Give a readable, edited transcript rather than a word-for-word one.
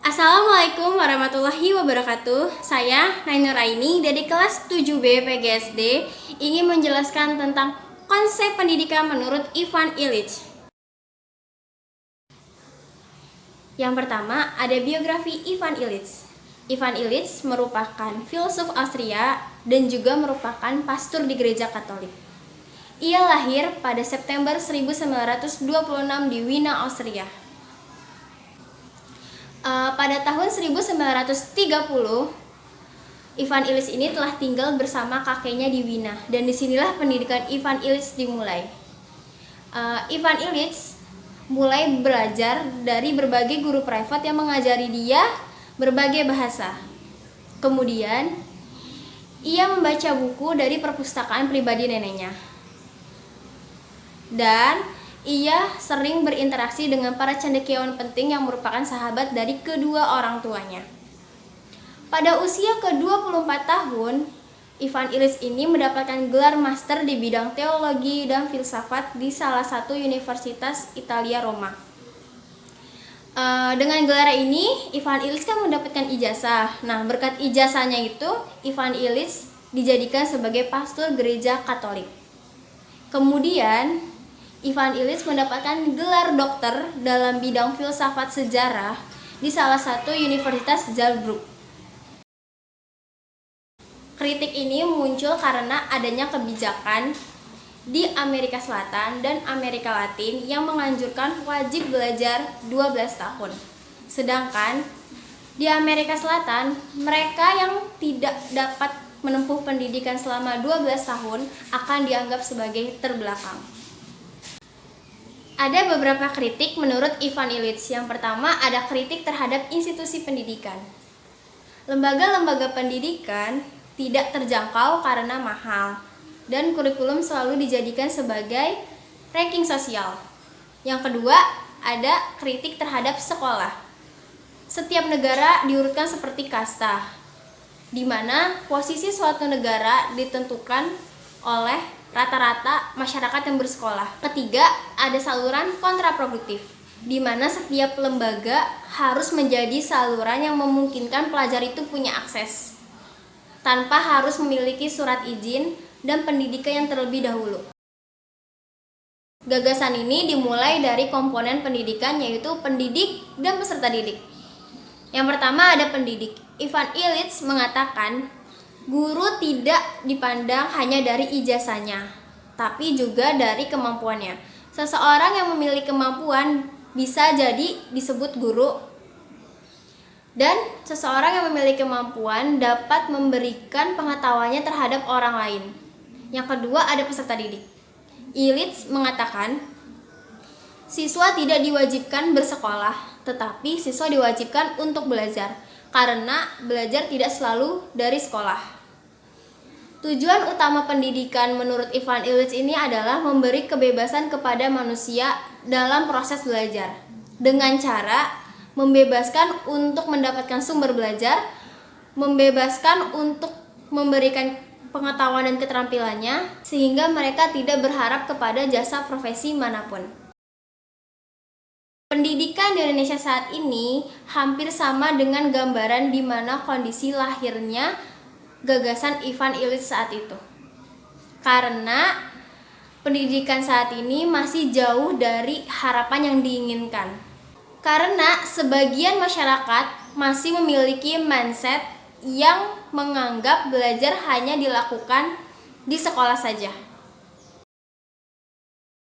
Assalamualaikum warahmatullahi wabarakatuh. Saya Nainur Aini dari kelas 7B PGSD ingin menjelaskan tentang konsep pendidikan menurut Ivan Illich. Yang pertama, ada biografi Ivan Illich. Ivan Illich merupakan filsuf Austria dan juga merupakan pastor di gereja Katolik. Ia lahir pada September 1926 di Wina, Austria. Pada tahun 1930, Ivan Illich ini telah tinggal bersama kakeknya di Wina, dan disinilah pendidikan Ivan Illich dimulai. Ivan Illich mulai belajar dari berbagai guru privat yang mengajari dia berbagai bahasa. Kemudian, ia membaca buku dari perpustakaan pribadi neneknya. Dan ia sering berinteraksi dengan para cendekiawan penting yang merupakan sahabat dari kedua orang tuanya. Pada usia ke-24 tahun, Ivan Illich ini mendapatkan gelar master di bidang teologi dan filsafat di salah satu universitas Italia, Roma. Dengan gelar ini, Ivan Illich kan mendapatkan ijazah. Nah, berkat ijazahnya itu, Ivan Illich dijadikan sebagai pastor gereja Katolik. Kemudian, Ivan Illich mendapatkan gelar dokter dalam bidang filsafat sejarah di salah satu universitas Zalzburg. Kritik ini muncul karena adanya kebijakan di Amerika Selatan dan Amerika Latin yang menganjurkan wajib belajar 12 tahun. Sedangkan di Amerika Selatan, mereka yang tidak dapat menempuh pendidikan selama 12 tahun akan dianggap sebagai terbelakang. Ada beberapa kritik menurut Ivan Illich. Yang pertama, ada kritik terhadap institusi pendidikan. Lembaga-lembaga pendidikan tidak terjangkau karena mahal, dan kurikulum selalu dijadikan sebagai ranking sosial. Yang kedua, ada kritik terhadap sekolah. Setiap negara diurutkan seperti kasta, di mana posisi suatu negara ditentukan oleh rata-rata masyarakat yang bersekolah. Ketiga, ada saluran kontraproduktif, di mana setiap lembaga harus menjadi saluran yang memungkinkan pelajar itu punya akses, tanpa harus memiliki surat izin dan pendidikan yang terlebih dahulu. Gagasan ini dimulai dari komponen pendidikan, yaitu pendidik dan peserta didik. Yang pertama ada pendidik. Ivan Illich mengatakan, guru tidak dipandang hanya dari ijazahnya, tapi juga dari kemampuannya. Seseorang yang memiliki kemampuan bisa jadi disebut guru, dan seseorang yang memiliki kemampuan dapat memberikan pengetahuannya terhadap orang lain. Yang kedua ada peserta didik. Illich mengatakan, siswa tidak diwajibkan bersekolah, tetapi siswa diwajibkan untuk belajar, karena belajar tidak selalu dari sekolah. Tujuan utama pendidikan menurut Ivan Illich ini adalah memberi kebebasan kepada manusia dalam proses belajar, dengan cara membebaskan untuk mendapatkan sumber belajar, membebaskan untuk memberikan pengetahuan dan keterampilannya, sehingga mereka tidak berharap kepada jasa profesi manapun. Pendidikan di Indonesia saat ini hampir sama dengan gambaran di mana kondisi lahirnya gagasan Ivan Illich saat itu. Karena pendidikan saat ini masih jauh dari harapan yang diinginkan. Karena sebagian masyarakat masih memiliki mindset yang menganggap belajar hanya dilakukan di sekolah saja.